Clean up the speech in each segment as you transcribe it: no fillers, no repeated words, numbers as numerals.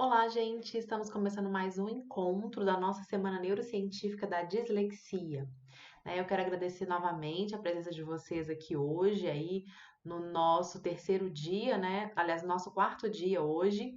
Olá, gente! Estamos começando mais um encontro da nossa Semana Neurocientífica da Dislexia. Eu quero agradecer novamente a presença de vocês aqui hoje, aí no nosso terceiro dia, né? Aliás, nosso quarto dia hoje,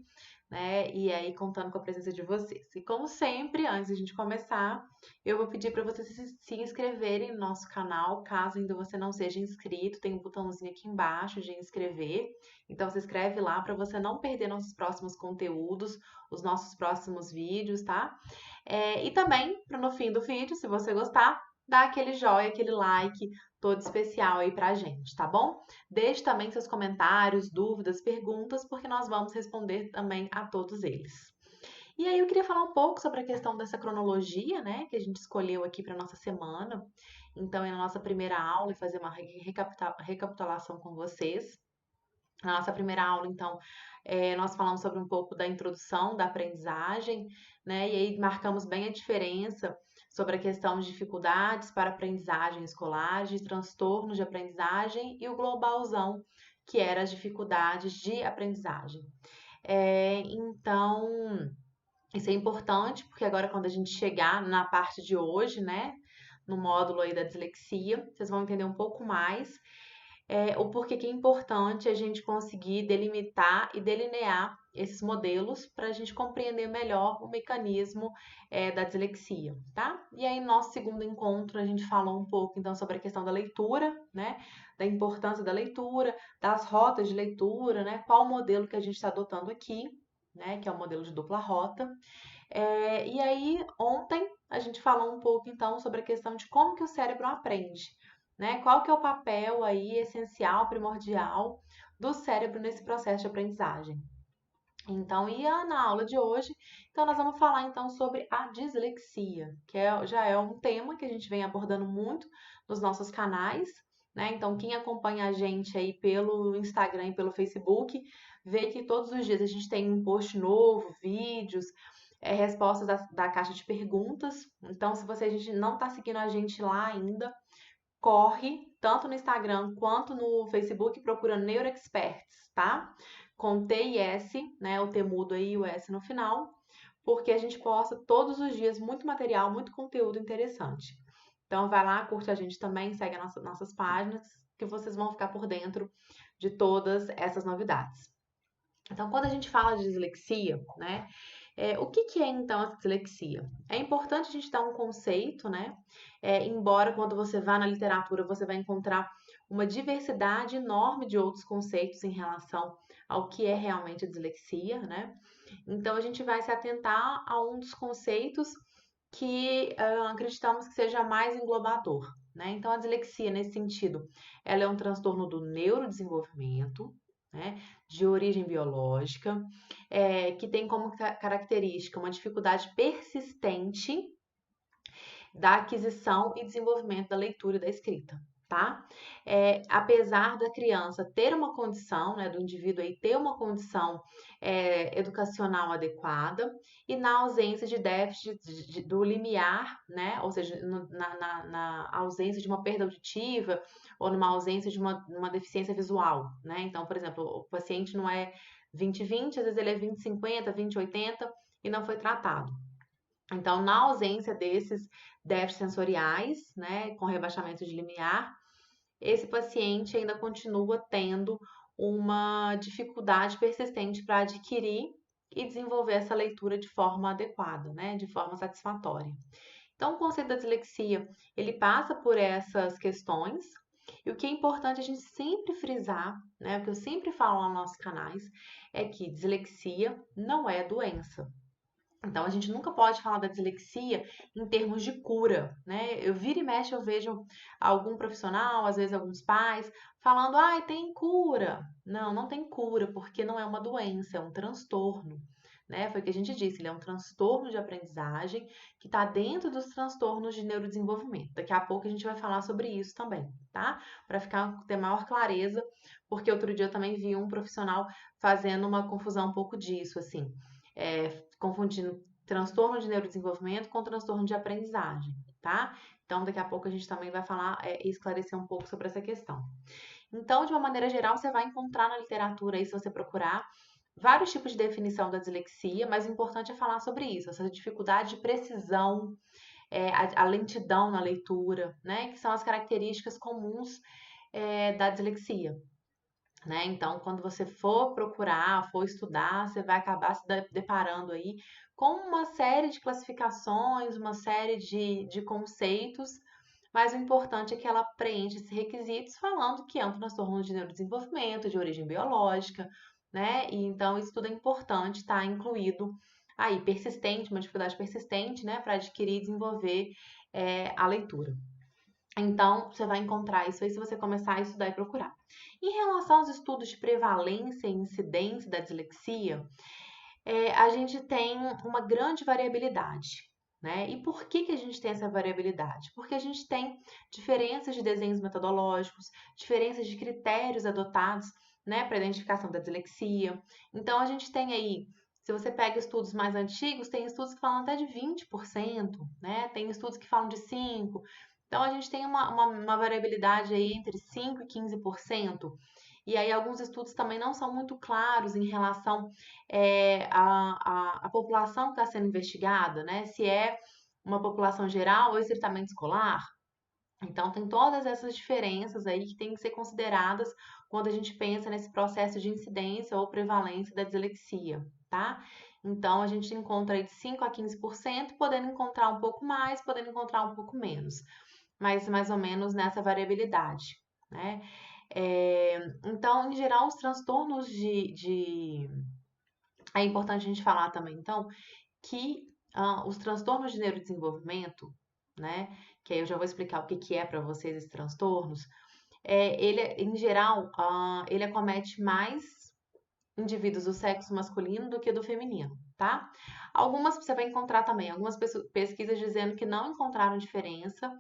né? E aí contando com a presença de vocês. E como sempre, antes de a gente começar, eu vou pedir para vocês se inscreverem no nosso canal, caso ainda você não seja inscrito, tem um botãozinho aqui embaixo de inscrever. Então, se inscreve lá para você não perder nossos próximos conteúdos, os nossos próximos vídeos, tá? E também, para no fim do vídeo, se você gostar, dá aquele joinha, aquele like todo especial aí pra gente, tá bom? Deixe também seus comentários, dúvidas, perguntas, porque nós vamos responder também a todos eles. E aí eu queria falar um pouco sobre a questão dessa cronologia, né, que a gente escolheu aqui para nossa semana. Então, é na nossa primeira aula e fazer uma recapitulação com vocês. Na nossa primeira aula, então, nós falamos sobre um pouco da introdução da aprendizagem, né? E aí marcamos bem a diferença sobre a questão de dificuldades para aprendizagem escolar, de transtornos de aprendizagem e o globalzão, que era as dificuldades de aprendizagem. Então, isso é importante, porque agora quando a gente chegar na parte de hoje, né? No módulo aí da dislexia, vocês vão entender um pouco mais o porquê que é importante a gente conseguir delimitar e delinear esses modelos para a gente compreender melhor o mecanismo da dislexia, tá? E aí, no nosso segundo encontro, a gente falou um pouco, então, sobre a questão da leitura, né? Da importância da leitura, das rotas de leitura, né? Qual o modelo que a gente está adotando aqui, né? Que é o modelo de dupla rota. E aí, ontem, a gente falou um pouco, então, sobre a questão de como que o cérebro aprende, né? Qual que é o papel aí essencial, primordial do cérebro nesse processo de aprendizagem. Então, na aula de hoje, então nós vamos falar então sobre a dislexia, que já é um tema que a gente vem abordando muito nos nossos canais, né? Então, quem acompanha a gente aí pelo Instagram e pelo Facebook, vê que todos os dias a gente tem um post novo, vídeos, respostas da caixa de perguntas. Então, se você a gente não está seguindo a gente lá ainda, corre tanto no Instagram quanto no Facebook procurando NeuroExperts, tá? Com T e S, né? O T mudo aí e o S no final, porque a gente posta todos os dias muito material, muito conteúdo interessante. Então vai lá, curte a gente também, segue as nossas páginas, que vocês vão ficar por dentro de todas essas novidades. Então, quando a gente fala de dislexia, né? O que que é então essa dislexia? É importante a gente dar um conceito, né? Embora quando você vá na literatura você vai encontrar uma diversidade enorme de outros conceitos em relação ao que é realmente a dislexia, né? Então a gente vai se atentar a um dos conceitos que acreditamos que seja mais englobador, né? Então a dislexia nesse sentido, ela é um transtorno do neurodesenvolvimento, né? De origem biológica, que tem como característica uma dificuldade persistente da aquisição e desenvolvimento da leitura e da escrita, tá? Apesar da criança ter uma condição, né, do indivíduo aí ter uma condição educacional adequada e na ausência de déficit do limiar, né, ou seja, na ausência de uma perda auditiva ou numa ausência de uma deficiência visual, né? Então, por exemplo, o paciente não é 20/20, às vezes ele é 20/50, 20/80 e não foi tratado. Então, na ausência desses déficits sensoriais, né, com rebaixamento de limiar, esse paciente ainda continua tendo uma dificuldade persistente para adquirir e desenvolver essa leitura de forma adequada, né, de forma satisfatória. Então, o conceito da dislexia, ele passa por essas questões, e o que é importante a gente sempre frisar, né, o que eu sempre falo lá nos nossos canais, é que dislexia não é doença. Então, a gente nunca pode falar da dislexia em termos de cura, né? Eu vira e mexe, eu vejo algum profissional, às vezes alguns pais, falando, ai, tem cura. Não, não tem cura, porque não é uma doença, é um transtorno, né? Foi o que a gente disse, ele é um transtorno de aprendizagem que está dentro dos transtornos de neurodesenvolvimento. Daqui a pouco a gente vai falar sobre isso também, tá? Para ter maior clareza, porque outro dia eu também vi um profissional fazendo uma confusão um pouco disso, assim confundindo transtorno de neurodesenvolvimento com transtorno de aprendizagem, tá? Então, daqui a pouco a gente também vai falar e esclarecer um pouco sobre essa questão. Então, de uma maneira geral, você vai encontrar na literatura aí, se você procurar, vários tipos de definição da dislexia, mas o importante é falar sobre isso, essa dificuldade de precisão, a lentidão na leitura, né? Que são as características comuns da dislexia. Né? Então, quando você for procurar, for estudar, você vai acabar se deparando aí com uma série de classificações, uma série de conceitos, mas o importante é que ela preenche esses requisitos falando que é um transtorno de neurodesenvolvimento, de origem biológica, né? E então isso tudo é importante, está incluído aí, persistente, uma dificuldade persistente, né, para adquirir e desenvolver a leitura. Então, você vai encontrar isso aí se você começar a estudar e procurar. Em relação aos estudos de prevalência e incidência da dislexia, a gente tem uma grande variabilidade. Né? E por que a gente tem essa variabilidade? Porque a gente tem diferenças de desenhos metodológicos, diferenças de critérios adotados, né, para identificação da dislexia. Então, a gente tem aí, se você pega estudos mais antigos, tem estudos que falam até de 20%, né? Tem estudos que falam de 5%. Então, a gente tem uma variabilidade aí entre 5% e 15%. E aí, alguns estudos também não são muito claros em relação à população que está sendo investigada, né? Se é uma população geral ou estritamente escolar. Então, tem todas essas diferenças aí que têm que ser consideradas quando a gente pensa nesse processo de incidência ou prevalência da dislexia, tá? Então, a gente encontra aí de 5 a 15%, podendo encontrar um pouco mais, podendo encontrar um pouco menos, mas mais ou menos nessa variabilidade, né? Então, em geral, os transtornos É importante a gente falar também, então, que os transtornos de neurodesenvolvimento, né? Que aí eu já vou explicar o que que é para vocês esses transtornos. Em geral, ele acomete mais indivíduos do sexo masculino do que do feminino, tá? Algumas você vai encontrar também, algumas pesquisas dizendo que não encontraram diferença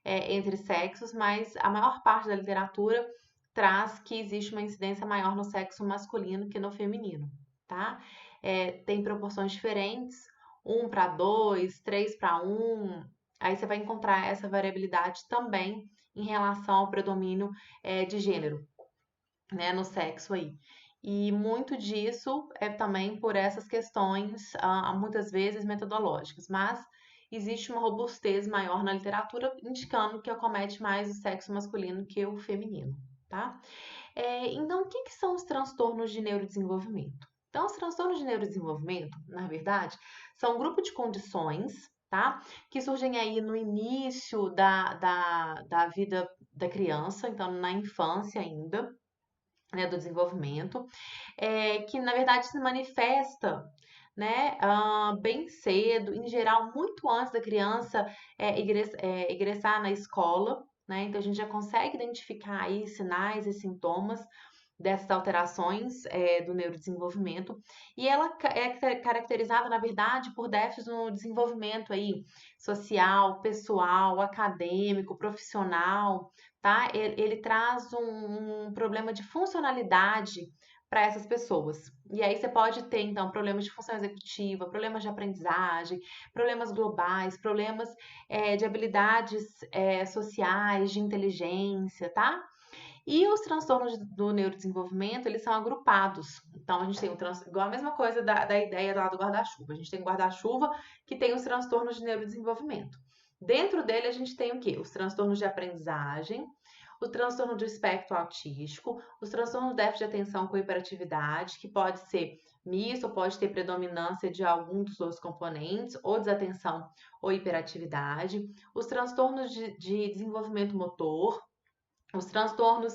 entre sexos, mas a maior parte da literatura traz que existe uma incidência maior no sexo masculino que no feminino, tá? Tem proporções diferentes, 1 para 2, 3 para 1. Aí você vai encontrar essa variabilidade também em relação ao predomínio de gênero, né, no sexo aí. E muito disso é também por essas questões, muitas vezes metodológicas, mas existe uma robustez maior na literatura, indicando que acomete mais o sexo masculino que o feminino, tá? Então, o que são os transtornos de neurodesenvolvimento? Então, os transtornos de neurodesenvolvimento, na verdade, são um grupo de condições, tá? Que surgem aí no início da vida da criança, então na infância ainda, né, do desenvolvimento, que na verdade se manifesta, né, bem cedo, em geral muito antes da criança ingressar na escola, né? Então a gente já consegue identificar aí sinais e sintomas dessas alterações do neurodesenvolvimento, e ela é caracterizada, na verdade, por déficits no desenvolvimento aí social, pessoal, acadêmico, profissional, tá? Ele traz um problema de funcionalidade para essas pessoas. E aí você pode ter, então, problemas de função executiva, problemas de aprendizagem, problemas globais, problemas de habilidades sociais, de inteligência, tá? E os transtornos do neurodesenvolvimento, eles são agrupados. Então, a gente tem igual a mesma coisa da ideia lá do guarda-chuva. A gente tem o guarda-chuva que tem os transtornos de neurodesenvolvimento. Dentro dele, a gente tem o quê? Os transtornos de aprendizagem, o transtorno do espectro autístico, os transtornos de déficit de atenção com hiperatividade, que pode ser misto, ou pode ter predominância de algum dos dois componentes, ou desatenção ou hiperatividade, os transtornos de desenvolvimento motor, os transtornos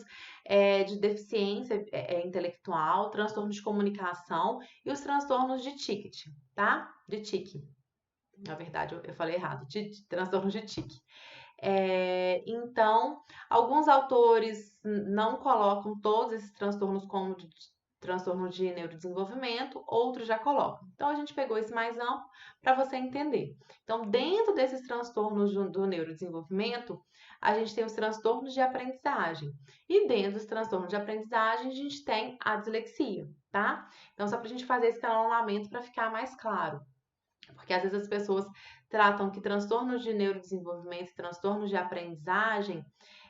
de deficiência intelectual, transtornos de comunicação e os transtornos de ticket, tá? De tique. Na verdade, eu falei errado, de transtornos de tique. Então, alguns autores não colocam todos esses transtornos como transtorno de neurodesenvolvimento, outros já colocam. Então, a gente pegou esse mais amplo para você entender. Então, dentro desses transtornos do neurodesenvolvimento, a gente tem os transtornos de aprendizagem. E dentro dos transtornos de aprendizagem, a gente tem a dislexia, tá? Então, só para a gente fazer esse canonamento para ficar mais claro. Porque às vezes as pessoas tratam que transtornos de neurodesenvolvimento e transtornos de aprendizagem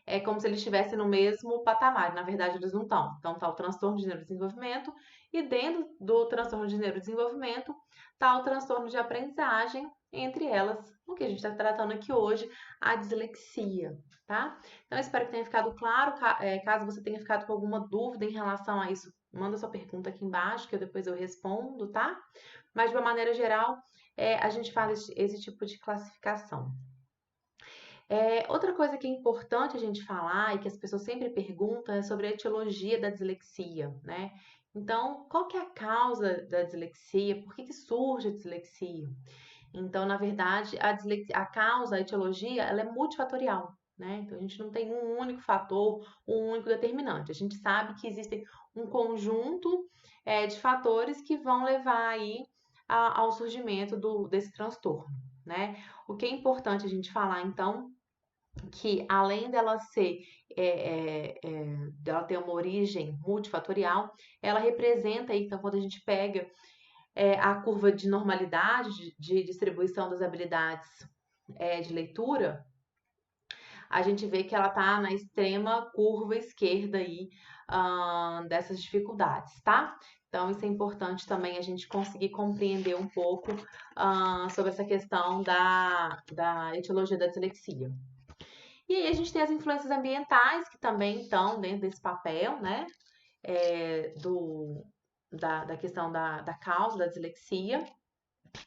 é como se eles estivessem no mesmo patamar. Na verdade, eles não estão. Então, está o transtorno de neurodesenvolvimento e dentro do transtorno de neurodesenvolvimento está o transtorno de aprendizagem, entre elas, o que a gente está tratando aqui hoje, a dislexia, tá? Então, eu espero que tenha ficado claro. Caso você tenha ficado com alguma dúvida em relação a isso, manda sua pergunta aqui embaixo, que depois eu respondo, tá? Mas, de uma maneira geral, a gente faz esse tipo de classificação. Outra coisa que é importante a gente falar e que as pessoas sempre perguntam é sobre a etiologia da dislexia, né? Então, qual que é a causa da dislexia? Por que surge a dislexia? Então, na verdade, a causa, a etiologia, ela é multifatorial, né? Então, a gente não tem um único fator, um único determinante. A gente sabe que existem um conjunto de fatores que vão levar aí ao surgimento desse transtorno, né? O que é importante a gente falar, então, que além dela ser dela ter uma origem multifatorial, ela representa aí, então, quando a gente pega a curva de normalidade de distribuição das habilidades de leitura, a gente vê que ela está na extrema curva esquerda aí dessas dificuldades, tá? Então, isso é importante também a gente conseguir compreender um pouco sobre essa questão da etiologia da dislexia. E aí a gente tem as influências ambientais, que também estão dentro desse papel, né? Da questão da causa da dislexia.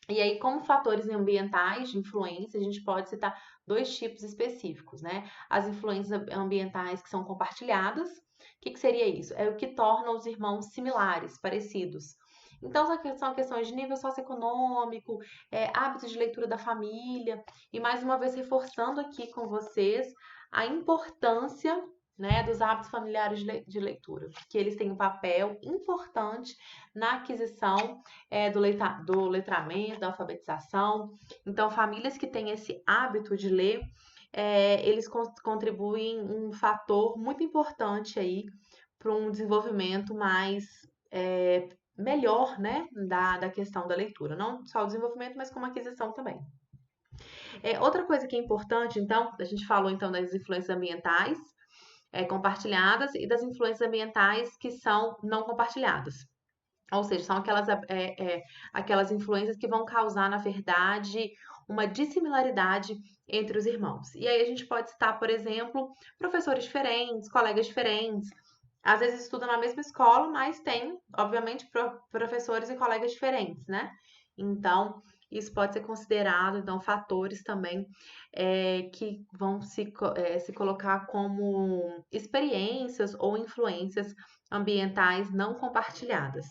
E aí, como fatores ambientais de influência, a gente pode citar dois tipos específicos, né? As influências ambientais que são compartilhadas. O que seria isso? É o que torna os irmãos similares, parecidos. Então, são questões de nível socioeconômico, hábitos de leitura da família, e mais uma vez reforçando aqui com vocês a importância, né, dos hábitos familiares de leitura, que eles têm um papel importante na aquisição do letramento, da alfabetização. Então, famílias que têm esse hábito de ler, eles contribuem um fator muito importante aí para um desenvolvimento mais melhor, né, da questão da leitura. Não só o desenvolvimento, mas como a aquisição também. Outra coisa que é importante, então, a gente falou então das influências ambientais compartilhadas e das influências ambientais que são não compartilhadas. Ou seja, são aquelas influências que vão causar, na verdade, uma dissimilaridade entre os irmãos. E aí a gente pode citar, por exemplo, professores diferentes, colegas diferentes. Às vezes estudam na mesma escola, mas tem, obviamente, professores e colegas diferentes, né? Então, isso pode ser considerado, então, fatores também que vão se colocar como experiências ou influências ambientais não compartilhadas.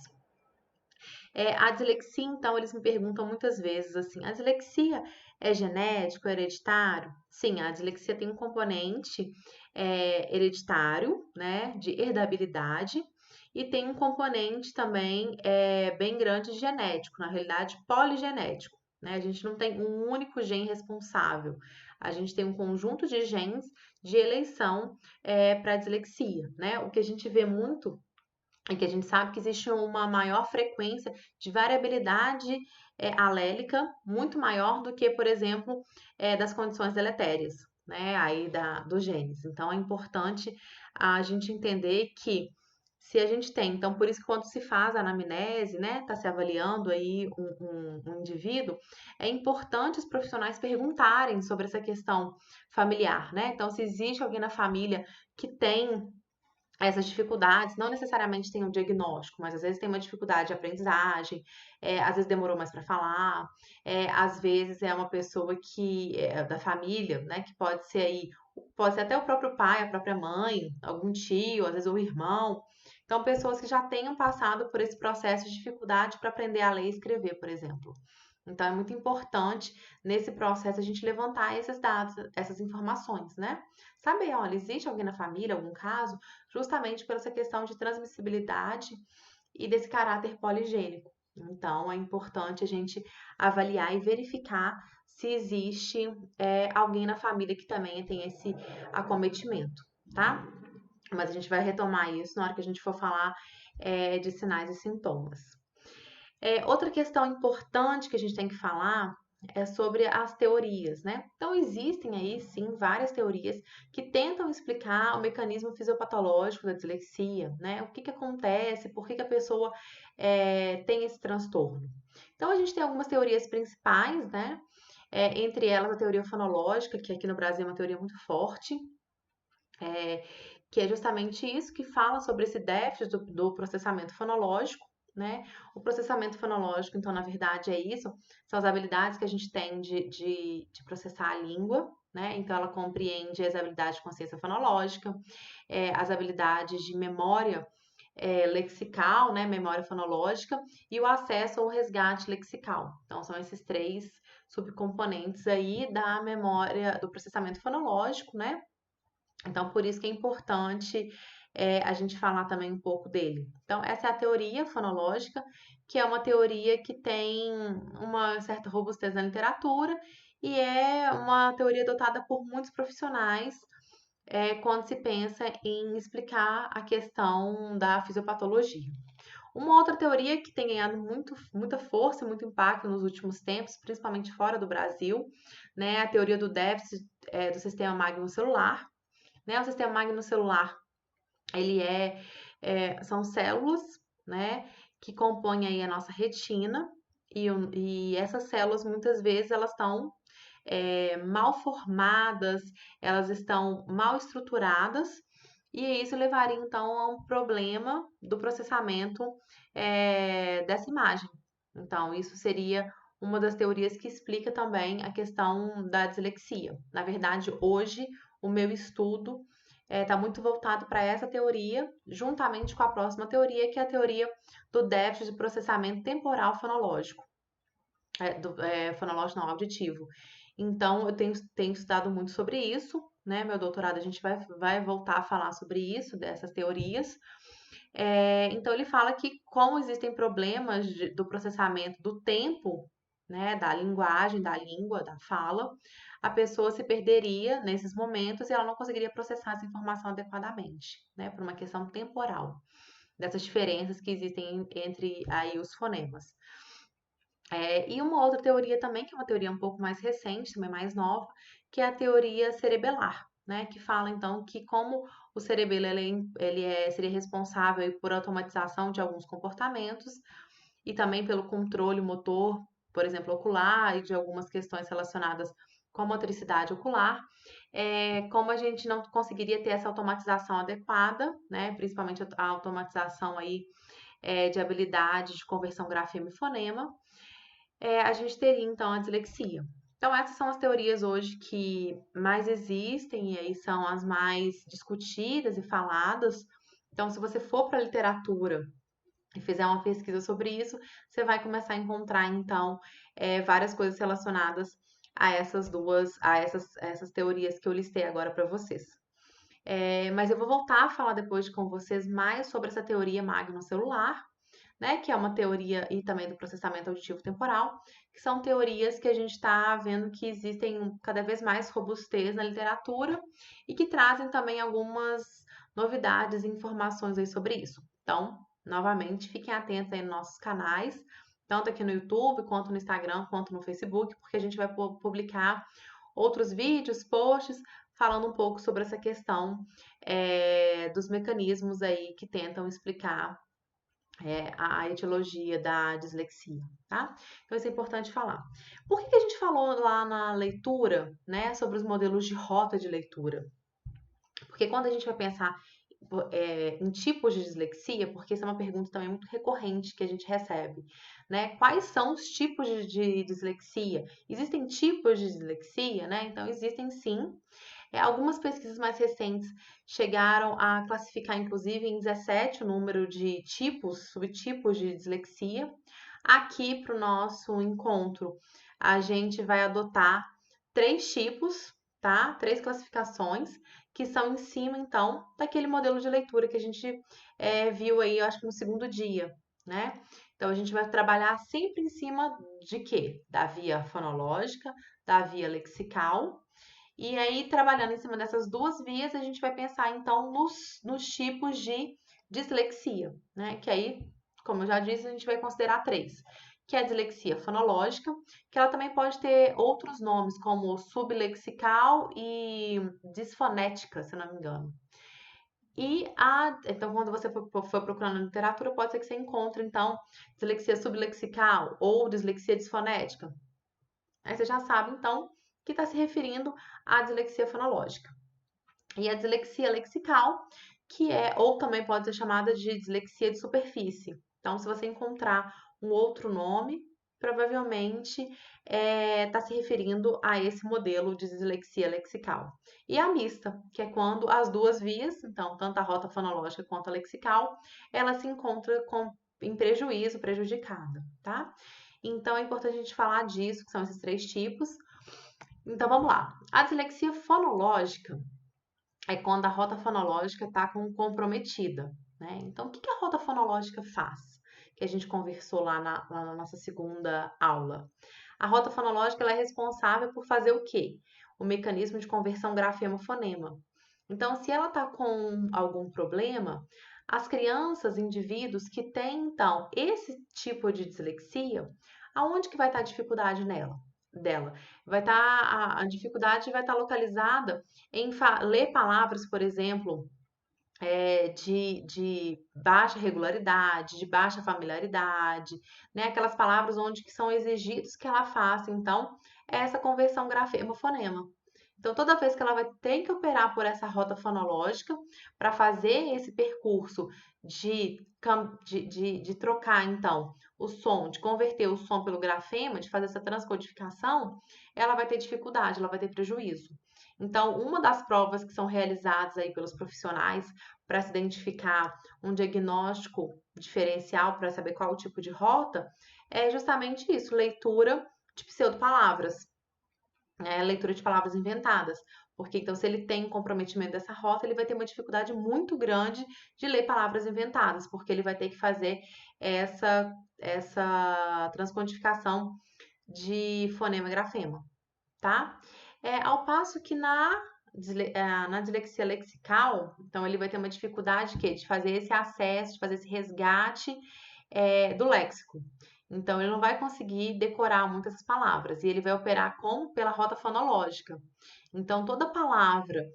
A dislexia, então, eles me perguntam muitas vezes assim: a dislexia é genético, é hereditário? Sim, a dislexia tem um componente hereditário, né, de herdabilidade, e tem um componente também bem grande genético, na realidade poligenético. Né? A gente não tem um único gene responsável, a gente tem um conjunto de genes de eleição para dislexia. Né? O que a gente vê muito é que a gente sabe que existe uma maior frequência de variabilidade alélica, muito maior do que, por exemplo, das condições deletérias, né, aí dos genes. Então, é importante a gente entender que se a gente tem, então, por isso que quando se faz a anamnese, né, tá se avaliando aí um indivíduo, é importante os profissionais perguntarem sobre essa questão familiar, né? Então, se existe alguém na família que tem essas dificuldades, não necessariamente tem um diagnóstico, mas às vezes tem uma dificuldade de aprendizagem, às vezes demorou mais para falar, às vezes é uma pessoa que é da família, né, que pode ser até o próprio pai, a própria mãe, algum tio, às vezes o irmão. Então, pessoas que já tenham passado por esse processo de dificuldade para aprender a ler e escrever, por exemplo. Então, é muito importante nesse processo a gente levantar esses dados, essas informações, né? Saber, olha, existe alguém na família, algum caso, justamente por essa questão de transmissibilidade e desse caráter poligênico. Então, é importante a gente avaliar e verificar se existe alguém na família que também tem esse acometimento, tá? Mas a gente vai retomar isso na hora que a gente for falar de sinais e sintomas. Outra questão importante que a gente tem que falar é sobre as teorias, né? Então, existem aí, sim, várias teorias que tentam explicar o mecanismo fisiopatológico da dislexia, né? O que que acontece, por que que a pessoa tem esse transtorno. Então, a gente tem algumas teorias principais, né? Entre elas, a teoria fonológica, que aqui no Brasil é uma teoria muito forte, é, que é justamente isso, que fala sobre esse déficit do processamento fonológico, né? O processamento fonológico, então, na verdade, é isso, são as habilidades que a gente tem de processar a língua, né? Então, ela compreende as habilidades de consciência fonológica, as habilidades de memória lexical, né? Memória fonológica, e o acesso ao resgate lexical. Então, são esses três subcomponentes aí da memória, do processamento fonológico, né? Então, por isso que é importante a gente falar também um pouco dele. Então, essa é a teoria fonológica, que é uma teoria que tem uma certa robustez na literatura e é uma teoria adotada por muitos profissionais quando se pensa em explicar a questão da fisiopatologia. Uma outra teoria que tem ganhado muita força e muito impacto nos últimos tempos, principalmente fora do Brasil, né, é a teoria do déficit do sistema magno-celular, né? O sistema magnocelular, ele são células, né, que compõem aí a nossa retina e essas células muitas vezes elas estão mal formadas, elas estão mal estruturadas e isso levaria então a um problema do processamento dessa imagem. Então, isso seria uma das teorias que explica também a questão da dislexia. Na verdade, hoje, o meu estudo está muito voltado para essa teoria, juntamente com a próxima teoria, que é a teoria do déficit de processamento temporal fonológico, fonológico não auditivo. Então, eu tenho estudado muito sobre isso, né? Meu doutorado a gente vai voltar a falar sobre isso, dessas teorias. Então, ele fala que como existem problemas do processamento do tempo, né, da linguagem, da língua, da fala, a pessoa se perderia nesses momentos e ela não conseguiria processar essa informação adequadamente, né, por uma questão temporal, dessas diferenças que existem entre aí os fonemas. E uma outra teoria também, que é uma teoria um pouco mais recente, também mais nova, que é a teoria cerebelar, né? Que fala então que como o cerebelo seria responsável aí por automatização de alguns comportamentos e também pelo controle motor, por exemplo, ocular e de algumas questões relacionadas com a motricidade ocular, como a gente não conseguiria ter essa automatização adequada, né? Principalmente a automatização aí de habilidades de conversão grafema e fonema, a gente teria então a dislexia. Então, essas são as teorias hoje que mais existem e aí são as mais discutidas e faladas. Então, se você for para a literatura e fizer uma pesquisa sobre isso, você vai começar a encontrar então várias coisas relacionadas a essas teorias que eu listei agora para vocês. Mas eu vou voltar a falar depois com vocês mais sobre essa teoria magnocelular, né, que é uma teoria e também do processamento auditivo temporal, que são teorias que a gente está vendo que existem cada vez mais robustez na literatura e que trazem também algumas novidades e informações aí sobre isso. Então, novamente, fiquem atentos aí nos nossos canais, tanto aqui no YouTube, quanto no Instagram, quanto no Facebook, porque a gente vai publicar outros vídeos, posts, falando um pouco sobre essa questão dos mecanismos aí que tentam explicar a etiologia da dislexia, tá? Então, isso é importante falar. Por que a gente falou lá na leitura, né, sobre os modelos de rota de leitura? Porque quando a gente vai pensar em tipos de dislexia, porque isso é uma pergunta também muito recorrente que a gente recebe, né? Quais são os tipos de dislexia? Existem tipos de dislexia, né? Então, existem sim. Algumas pesquisas mais recentes chegaram a classificar, inclusive, em 17 o número de subtipos de dislexia. Aqui, para o nosso encontro, a gente vai adotar 3 tipos, tá? 3 classificações, que são em cima, então, daquele modelo de leitura que a gente viu aí, eu acho que no segundo dia, né? Então, a gente vai trabalhar sempre em cima de quê? Da via fonológica, da via lexical. E aí, trabalhando em cima dessas duas vias, a gente vai pensar então nos tipos de dislexia, né? Que aí, como eu já disse, a gente vai considerar 3, que é a dislexia fonológica, que ela também pode ter outros nomes, como sublexical e disfonética, se eu não me engano. Então, quando você for procurando na literatura, pode ser que você encontre, então, dislexia sublexical ou dislexia disfonética. Aí você já sabe, então, que está se referindo à dislexia fonológica. E a dislexia lexical, que é, ou também pode ser chamada de dislexia de superfície. Então, se você encontrar um outro nome, provavelmente está se referindo a esse modelo de dislexia lexical. E a mista, que é quando as duas vias, então, tanto a rota fonológica quanto a lexical, ela se encontra em prejuízo, prejudicada, tá? Então, é importante a gente falar disso, que são esses três tipos. Então, vamos lá. A dislexia fonológica é quando a rota fonológica está comprometida, né? Então, o que a rota fonológica faz? Que a gente conversou lá na nossa segunda aula. A rota fonológica ela é responsável por fazer o quê? O mecanismo de conversão grafema-fonema. Então, se ela está com algum problema, as crianças, indivíduos que têm, então, esse tipo de dislexia, aonde que vai estar a dificuldade dela? Vai estar, a dificuldade vai estar localizada em ler palavras, por exemplo, de baixa regularidade, de baixa familiaridade, né? Aquelas palavras onde que são exigidos que ela faça, então, essa conversão grafema-fonema. Então, toda vez que ela vai ter que operar por essa rota fonológica para fazer esse percurso de trocar, então, o som, de converter o som pelo grafema, de fazer essa transcodificação, ela vai ter dificuldade, ela vai ter prejuízo. Então, uma das provas que são realizadas aí pelos profissionais para se identificar um diagnóstico diferencial para saber qual o tipo de rota é justamente isso, leitura de pseudopalavras, né? Leitura de palavras inventadas. Porque então, se ele tem um comprometimento dessa rota, ele vai ter uma dificuldade muito grande de ler palavras inventadas, porque ele vai ter que fazer essa transcodificação de fonema e grafema, tá? Ao passo que na dislexia lexical, então ele vai ter uma dificuldade de fazer esse acesso, de fazer esse resgate do léxico. Então ele não vai conseguir decorar muitas essas palavras e ele vai operar como pela rota fonológica. Então toda palavra,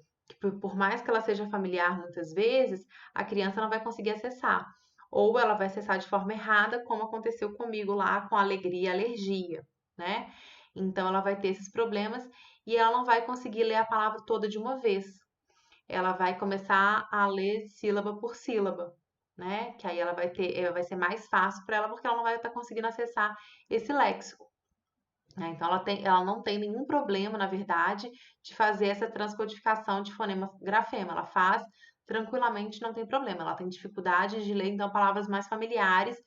por mais que ela seja familiar muitas vezes, a criança não vai conseguir acessar. Ou ela vai acessar de forma errada, como aconteceu comigo lá com alegria e alergia, né? Então ela vai ter esses problemas e ela não vai conseguir ler a palavra toda de uma vez. Ela vai começar a ler sílaba por sílaba, né? Que aí ela vai ser mais fácil para ela porque ela não vai estar conseguindo acessar esse léxico, né? Então ela não tem nenhum problema, na verdade, de fazer essa transcodificação de fonema grafema. Ela faz tranquilamente, não tem problema. Ela tem dificuldade de ler então palavras mais familiares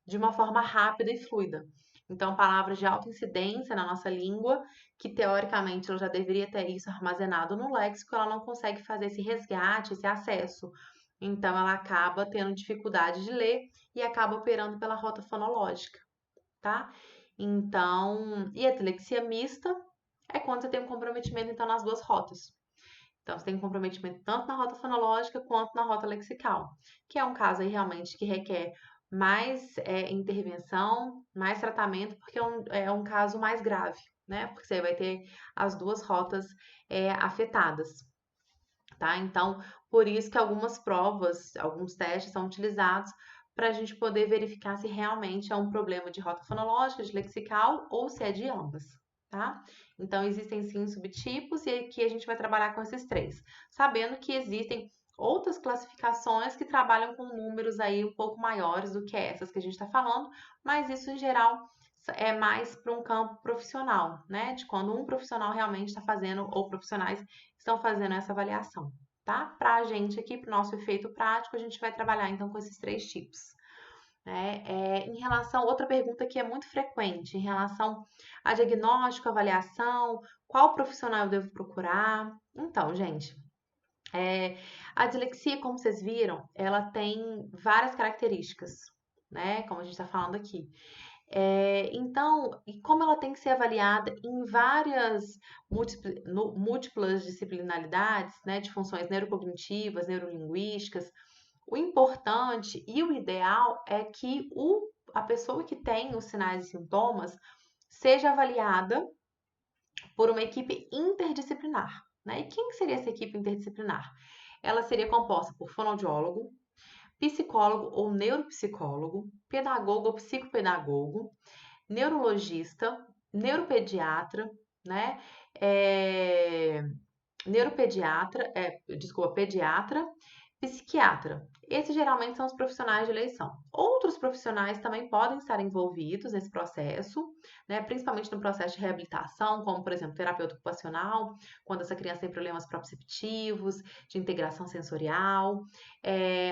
de uma forma rápida e fluida. Então, palavras de alta incidência na nossa língua, que teoricamente ela já deveria ter isso armazenado no léxico, ela não consegue fazer esse resgate, esse acesso. Então, ela acaba tendo dificuldade de ler e acaba operando pela rota fonológica, tá? Então, e a dislexia mista é quando você tem um comprometimento então nas duas rotas. Então, você tem um comprometimento tanto na rota fonológica quanto na rota lexical, que é um caso aí realmente que requer mais intervenção, mais tratamento, porque é um caso mais grave, né? Porque você vai ter as duas rotas afetadas, tá? Então, por isso que algumas provas, alguns testes são utilizados para a gente poder verificar se realmente é um problema de rota fonológica, de lexical ou se é de ambas, tá? Então, existem sim subtipos e aqui a gente vai trabalhar com esses três, sabendo que existem outras classificações que trabalham com números aí um pouco maiores do que essas que a gente está falando, mas isso em geral é mais para um campo profissional, né? De quando um profissional realmente está fazendo, ou profissionais estão fazendo essa avaliação, tá? Para a gente aqui, para o nosso efeito prático, a gente vai trabalhar então com esses três tipos. Em relação a outra pergunta que é muito frequente, em relação a diagnóstico, avaliação, qual profissional eu devo procurar? Então, gente, a dislexia, como vocês viram, ela tem várias características, né? Como a gente está falando aqui. Então, e como ela tem que ser avaliada em várias múltiplas disciplinaridades, né, de funções neurocognitivas, neurolinguísticas, o importante e o ideal é que a pessoa que tem os sinais e sintomas seja avaliada por uma equipe interdisciplinar, né? E quem seria essa equipe interdisciplinar? Ela seria composta por fonoaudiólogo, psicólogo ou neuropsicólogo, pedagogo ou psicopedagogo, neurologista, neuropediatra, né? É, pediatra, psiquiatra. Esses geralmente são os profissionais de eleição. Outros profissionais também podem estar envolvidos nesse processo, né, principalmente no processo de reabilitação, como, por exemplo, terapeuta ocupacional, quando essa criança tem problemas proprioceptivos, de integração sensorial.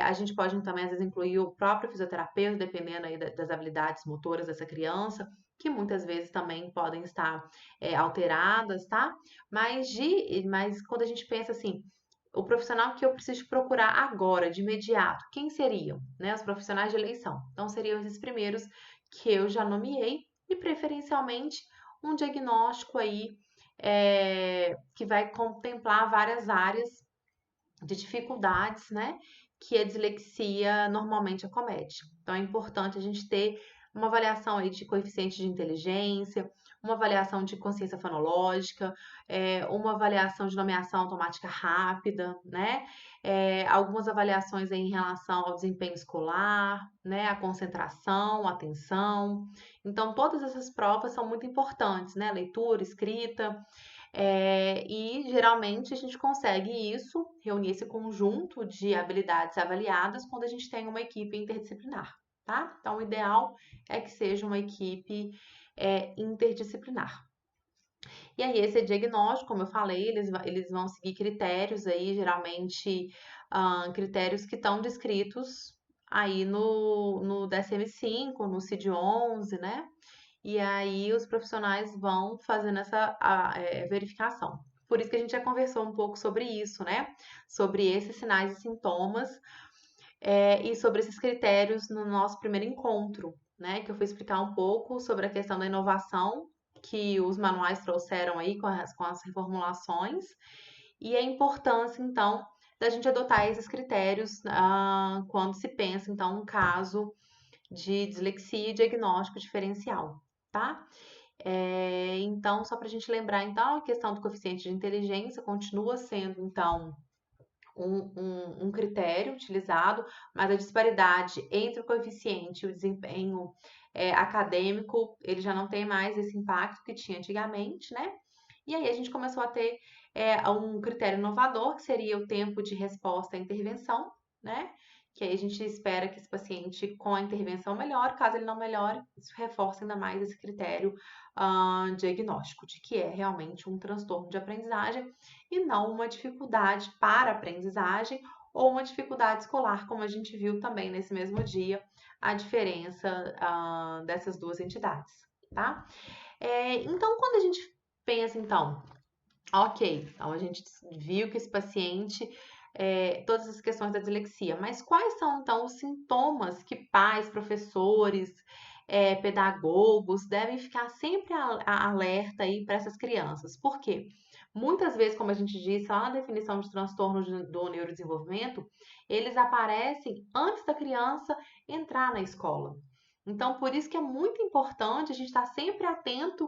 A gente pode também, às vezes, incluir o próprio fisioterapeuta, dependendo aí das habilidades motoras dessa criança, que muitas vezes também podem estar alteradas, tá? Mas quando a gente pensa assim, o profissional que eu preciso procurar agora, de imediato, quem seriam? Né? Os profissionais de eleição. Então, seriam esses primeiros que eu já nomeei e, preferencialmente, um diagnóstico aí que vai contemplar várias áreas de dificuldades, né? Que a dislexia normalmente acomete. Então, é importante a gente ter uma avaliação aí de coeficiente de inteligência, uma avaliação de consciência fonológica, uma avaliação de nomeação automática rápida, né? Algumas avaliações aí em relação ao desempenho escolar, né? A concentração, a atenção. Então, todas essas provas são muito importantes, né? Leitura, escrita, e geralmente a gente consegue isso, reunir esse conjunto de habilidades avaliadas quando a gente tem uma equipe interdisciplinar, tá? Então, o ideal é que seja uma equipe interdisciplinar. E aí, esse diagnóstico, como eu falei, eles vão seguir critérios aí, geralmente critérios que estão descritos aí no DSM-5, no CID-11, né? E aí os profissionais vão fazendo essa verificação. Por isso que a gente já conversou um pouco sobre isso, né? Sobre esses sinais e sintomas e sobre esses critérios no nosso primeiro encontro, né? Que eu fui explicar um pouco sobre a questão da inovação que os manuais trouxeram aí com as reformulações e a importância, então, da gente adotar esses critérios quando se pensa, então, um caso de dislexia e diagnóstico diferencial, tá? Então, só para a gente lembrar, então, a questão do coeficiente de inteligência continua sendo, então, um critério utilizado, mas a disparidade entre o coeficiente e o desempenho acadêmico, ele já não tem mais esse impacto que tinha antigamente, né? E aí a gente começou a ter um critério inovador, que seria o tempo de resposta à intervenção, né? Que aí a gente espera que esse paciente com a intervenção melhore, caso ele não melhore, isso reforça ainda mais esse critério diagnóstico, de que é realmente um transtorno de aprendizagem e não uma dificuldade para a aprendizagem ou uma dificuldade escolar, como a gente viu também nesse mesmo dia, a diferença dessas duas entidades, tá? Então, quando a gente pensa, então, ok, então a gente viu que esse paciente, todas as questões da dislexia, mas quais são então os sintomas que pais, professores, pedagogos devem ficar sempre alerta aí para essas crianças? Por quê? Muitas vezes, como a gente disse lá na definição de transtorno do neurodesenvolvimento, eles aparecem antes da criança entrar na escola. Então, por isso que é muito importante a gente estar sempre atento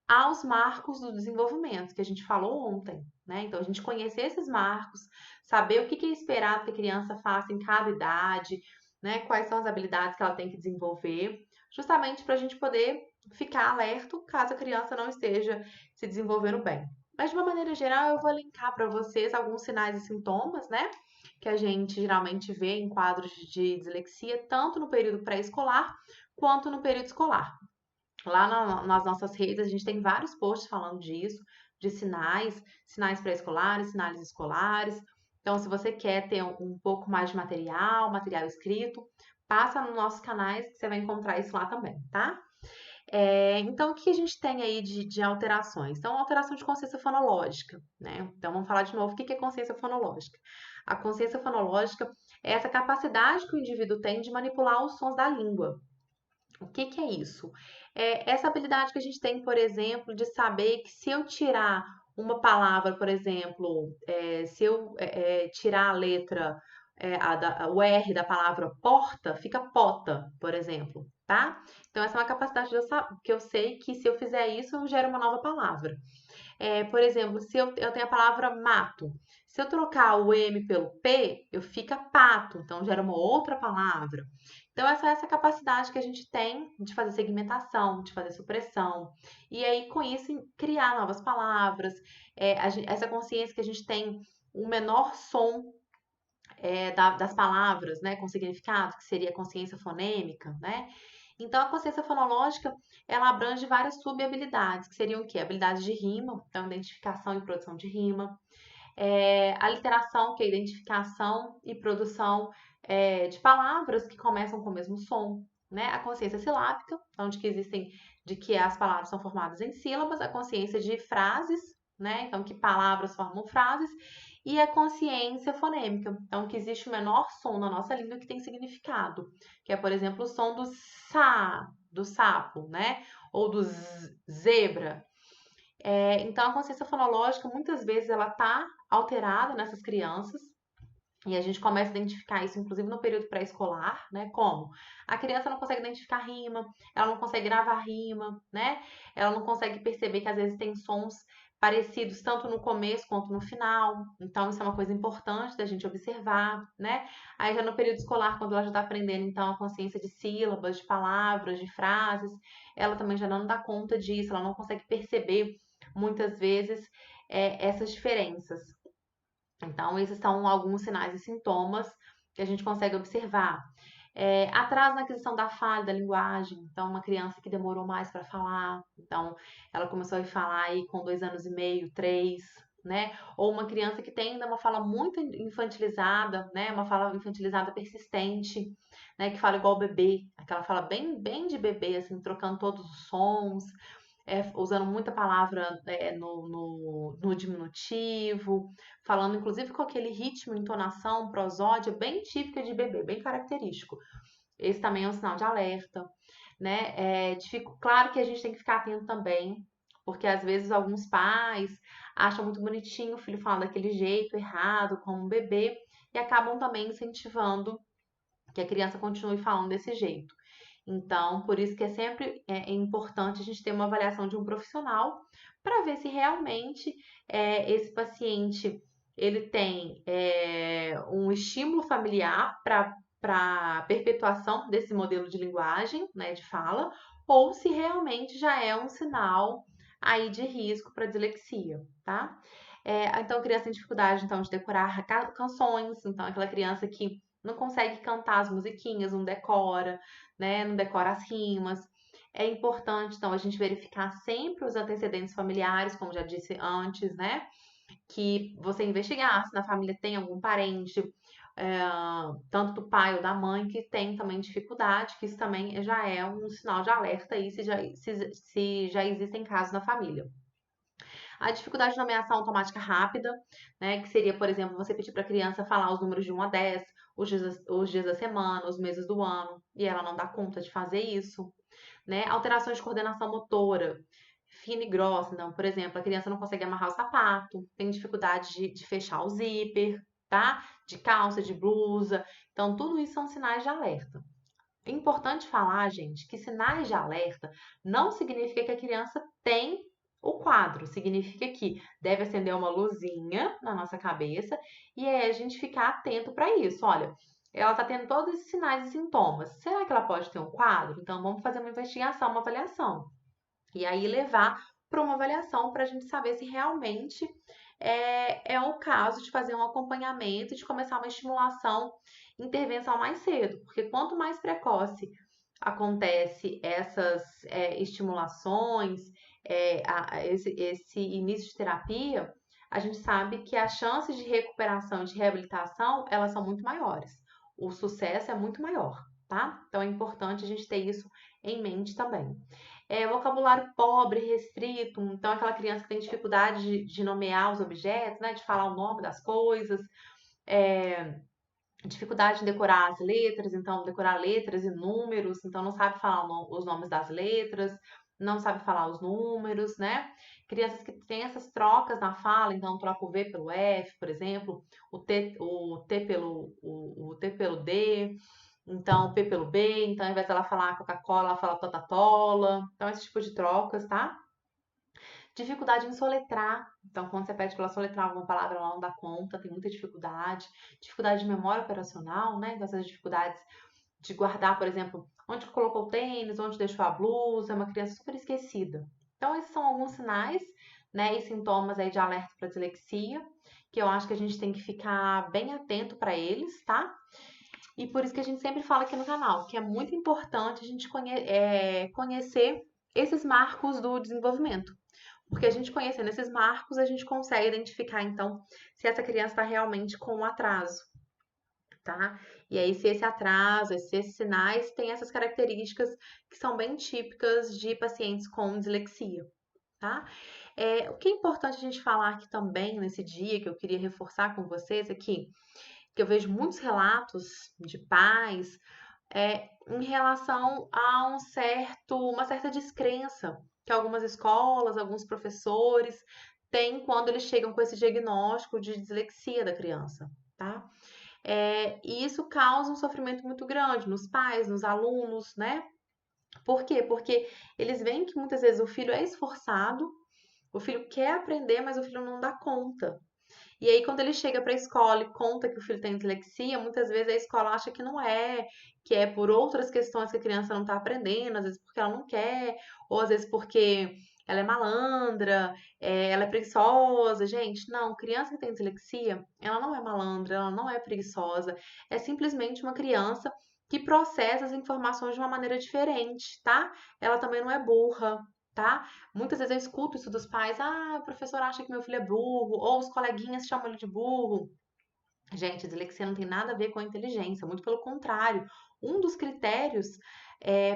aos marcos do desenvolvimento, que a gente falou ontem, né? Então, a gente conhecer esses marcos, saber o que é esperado que a criança faça em cada idade, né? Quais são as habilidades que ela tem que desenvolver, justamente para a gente poder ficar alerta caso a criança não esteja se desenvolvendo bem. Mas, de uma maneira geral, eu vou linkar para vocês alguns sinais e sintomas, né? Que a gente geralmente vê em quadros de dislexia, tanto no período pré-escolar quanto no período escolar. Lá nas nossas redes, a gente tem vários posts falando disso, de sinais pré-escolares, sinais escolares. Então, se você quer ter um pouco mais de material escrito, passa nos nossos canais que você vai encontrar isso lá também, tá? Então, o que a gente tem aí de alterações? Então, alteração de consciência fonológica, né? Então, vamos falar de novo o que é consciência fonológica. A consciência fonológica é essa capacidade que o indivíduo tem de manipular os sons da língua. O que é isso? Essa habilidade que a gente tem, por exemplo, de saber que se eu tirar uma palavra, por exemplo, se eu tirar a letra, o R da palavra porta, fica pota, por exemplo. tá? Então, essa é uma capacidade que eu sei que se eu fizer isso, eu gero uma nova palavra. Por exemplo, se eu tenho a palavra mato, se eu trocar o M pelo P, eu fica pato, então gera uma outra palavra. Então, essa capacidade que a gente tem de fazer segmentação, de fazer supressão, e aí com isso criar novas palavras, essa consciência que a gente tem o menor som das palavras, né, com significado, que seria a consciência fonêmica, né? Então, a consciência fonológica, ela abrange várias subhabilidades, que seriam o quê? Habilidades de rima, então, identificação e produção de rima. A literação, que é a identificação e produção de palavras que começam com o mesmo som. Né? A consciência silábica, onde que existem, de que as palavras são formadas em sílabas. A consciência de frases, né? Então, que palavras formam frases. E a consciência fonêmica, então, que existe o menor som na nossa língua que tem significado, que é, por exemplo, o som do sa, do sapo, né? Ou do zebra. Então, a consciência fonológica, muitas vezes, ela está alterada nessas crianças, e a gente começa a identificar isso, inclusive, no período pré-escolar, né? Como? A criança não consegue identificar rima, ela não consegue gravar rima, né? Ela não consegue perceber que, às vezes, tem sons parecidos tanto no começo quanto no final. Então, isso é uma coisa importante da gente observar, né? Aí, já no período escolar, quando ela já está aprendendo, então, a consciência de sílabas, de palavras, de frases, ela também já não dá conta disso, ela não consegue perceber, muitas vezes, essas diferenças. Então, esses são alguns sinais e sintomas que a gente consegue observar. Atraso na aquisição da fala, da linguagem. Então, uma criança que demorou mais para falar. Então, ela começou a falar aí com 2 anos e meio, 3, né? Ou uma criança que tem ainda uma fala muito infantilizada, né? Uma fala infantilizada persistente, né? Que fala igual bebê. Aquela fala bem, bem de bebê, assim, trocando todos os sons usando muita palavra no diminutivo, falando inclusive com aquele ritmo, entonação, prosódia bem típica de bebê, bem característico. Esse também é um sinal de alerta, né? Claro que a gente tem que ficar atento também, porque às vezes alguns pais acham muito bonitinho o filho falar daquele jeito errado, como um bebê, e acabam também incentivando que a criança continue falando desse jeito. Então, por isso que é sempre importante a gente ter uma avaliação de um profissional para ver se realmente esse paciente ele tem um estímulo familiar para perpetuação desse modelo de linguagem, né, de fala, ou se realmente já é um sinal aí de risco para dislexia, tá? Então, a criança tem dificuldade então de decorar canções, então aquela criança que não consegue cantar as musiquinhas, não decora, né? Não decora as rimas. É importante, então, a gente verificar sempre os antecedentes familiares, como já disse antes, né? Que você investigar se na família tem algum parente, é, tanto do pai ou da mãe, que tem também dificuldade, que isso também já é um sinal de alerta aí se já existem casos na família. A dificuldade de nomeação automática rápida, né, que seria, por exemplo, você pedir para a criança falar os números de 1 a 10, os dias da semana, os meses do ano, e ela não dá conta de fazer isso, né? Alterações de coordenação motora, fina e grossa, então, por exemplo, a criança não consegue amarrar o sapato, tem dificuldade de fechar o zíper, tá? De calça, de blusa. Então, tudo isso são sinais de alerta. É importante falar, gente, que sinais de alerta não significa que a criança tem o quadro, significa que deve acender uma luzinha na nossa cabeça e aí a gente ficar atento para isso. Olha, ela está tendo todos esses sinais e sintomas. Será que ela pode ter um quadro? Então vamos fazer uma investigação, uma avaliação. E aí levar para uma avaliação para a gente saber se realmente é o caso de fazer um acompanhamento e de começar uma estimulação, intervenção mais cedo, porque quanto mais precoce acontece essas estimulações, esse início de terapia, a gente sabe que as chances de recuperação e de reabilitação, elas são muito maiores. O sucesso é muito maior, tá? Então é importante a gente ter isso em mente também. Vocabulário pobre, restrito, então aquela criança que tem dificuldade de nomear os objetos, né, de falar o nome das coisas, dificuldade em decorar as letras, então decorar letras e números, então não sabe falar os nomes das letras, não sabe falar os números, né? Crianças que têm essas trocas na fala, então troca o V pelo F, por exemplo, o T pelo D, Então, P pelo B, então ao invés dela falar Coca-Cola, ela fala Coca-Cola. Então, esse tipo de trocas, tá? Dificuldade em soletrar. Então, quando você pede para ela soletrar alguma palavra, ela não dá conta, tem muita dificuldade. Dificuldade de memória operacional, né? Então, essas dificuldades de guardar, por exemplo, onde colocou o tênis, onde deixou a blusa, é uma criança super esquecida. Então, esses são alguns sinais, né, e sintomas aí de alerta para dislexia, que eu acho que a gente tem que ficar bem atento para eles, tá? E por isso que a gente sempre fala aqui no canal, que é muito importante a gente conhecer esses marcos do desenvolvimento. Porque a gente conhecendo esses marcos, a gente consegue identificar, então, se essa criança está realmente com um atraso, tá? E aí, se esse atraso, se esses sinais têm essas características que são bem típicas de pacientes com dislexia, tá? O que é importante a gente falar aqui também nesse dia, que eu queria reforçar com vocês aqui, que eu vejo muitos relatos de pais em relação a uma certa descrença que algumas escolas, alguns professores têm quando eles chegam com esse diagnóstico de dislexia da criança, tá? E isso causa um sofrimento muito grande nos pais, nos alunos, né? Por quê? Porque eles veem que muitas vezes o filho é esforçado, o filho quer aprender, mas o filho não dá conta. E aí, quando ele chega para a escola e conta que o filho tem dislexia, muitas vezes a escola acha que é por outras questões que a criança não está aprendendo, às vezes porque ela não quer, ou às vezes porque ela é malandra, ela é preguiçosa. Gente, não, criança que tem dislexia, ela não é malandra, ela não é preguiçosa, é simplesmente uma criança que processa as informações de uma maneira diferente, tá? Ela também não é burra, tá? Muitas vezes eu escuto isso dos pais, o professor acha que meu filho é burro, ou os coleguinhas chamam ele de burro. Gente, a dislexia não tem nada a ver com a inteligência, muito pelo contrário. Um dos critérios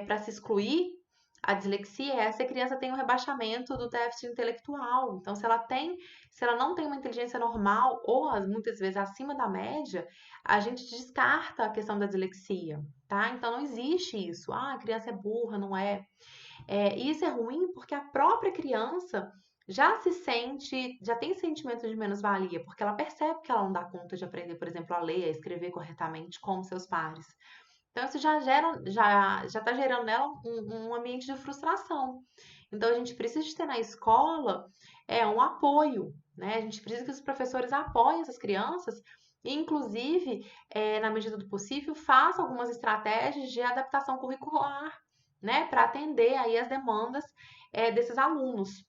para se excluir a dislexia é se a criança tem um rebaixamento do déficit intelectual. Então, se ela não tem uma inteligência normal ou muitas vezes acima da média, a gente descarta a questão da dislexia, tá? Então, não existe isso. A criança é burra, não é? E isso é ruim porque a própria criança já tem sentimento de menos-valia, porque ela percebe que ela não dá conta de aprender, por exemplo, a ler, a escrever corretamente como seus pares. Então, isso já está gerando nela um ambiente de frustração. Então, a gente precisa de ter na escola um apoio, né? A gente precisa que os professores apoiem essas crianças e, inclusive, na medida do possível, façam algumas estratégias de adaptação curricular, né? Para atender aí as demandas desses alunos.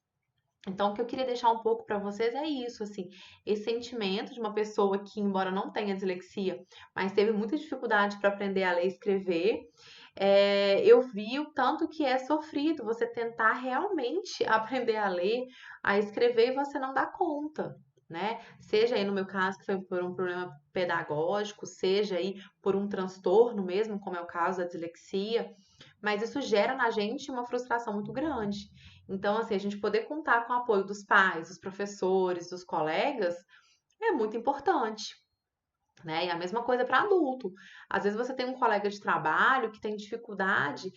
Então, o que eu queria deixar um pouco para vocês é isso, assim, esse sentimento de uma pessoa que, embora não tenha dislexia, mas teve muita dificuldade para aprender a ler e escrever, eu vi o tanto que é sofrido você tentar realmente aprender a ler, a escrever e você não dá conta, né? Seja aí no meu caso que foi por um problema pedagógico, seja aí por um transtorno mesmo, como é o caso da dislexia, mas isso gera na gente uma frustração muito grande. Então, assim, a gente poder contar com o apoio dos pais, dos professores, dos colegas é muito importante, né? E a mesma coisa para adulto. Às vezes você tem um colega de trabalho que tem dificuldade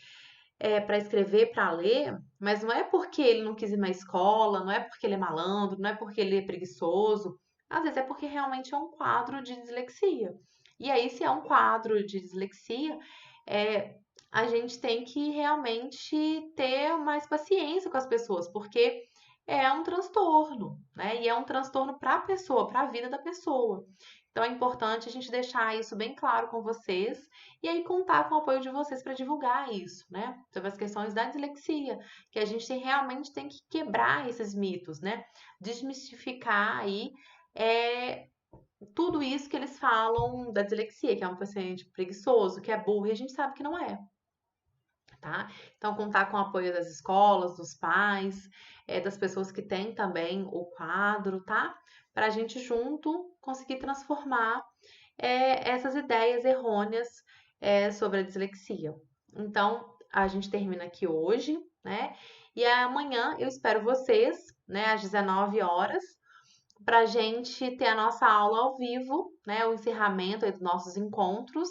para escrever, para ler, mas não é porque ele não quis ir na escola, não é porque ele é malandro, não é porque ele é preguiçoso. Às vezes é porque realmente é um quadro de dislexia. E aí, se é um quadro de dislexia, é, a gente tem que realmente ter mais paciência com as pessoas, porque é um transtorno, né? E é um transtorno para a pessoa, para a vida da pessoa. Então é importante a gente deixar isso bem claro com vocês e aí contar com o apoio de vocês para divulgar isso, né? Sobre as questões da dislexia, que a gente realmente tem que quebrar esses mitos, né? Desmistificar aí é, tudo isso que eles falam da dislexia, que é um paciente preguiçoso, que é burro, e a gente sabe que não é, tá? Então, contar com o apoio das escolas, dos pais, das pessoas que têm também o quadro, tá? Para a gente junto conseguir transformar essas ideias errôneas sobre a dislexia. Então, a gente termina aqui hoje, né? E amanhã eu espero vocês, né, às 19 horas, para a gente ter a nossa aula ao vivo, né? O encerramento aí dos nossos encontros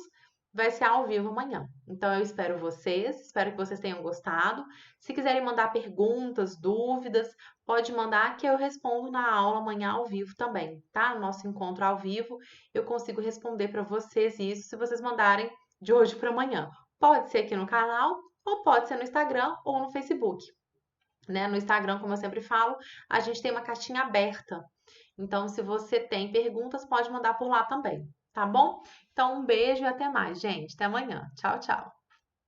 vai ser ao vivo amanhã. Então eu espero vocês, espero que vocês tenham gostado. Se quiserem mandar perguntas, dúvidas, pode mandar que eu respondo na aula amanhã ao vivo também, tá? No nosso encontro ao vivo, eu consigo responder para vocês isso se vocês mandarem de hoje para amanhã. Pode ser aqui no canal, ou pode ser no Instagram ou no Facebook. Né? No Instagram, como eu sempre falo, a gente tem uma caixinha aberta. Então, se você tem perguntas, pode mandar por lá também, tá bom? Então, um beijo e até mais, gente. Até amanhã. Tchau, tchau.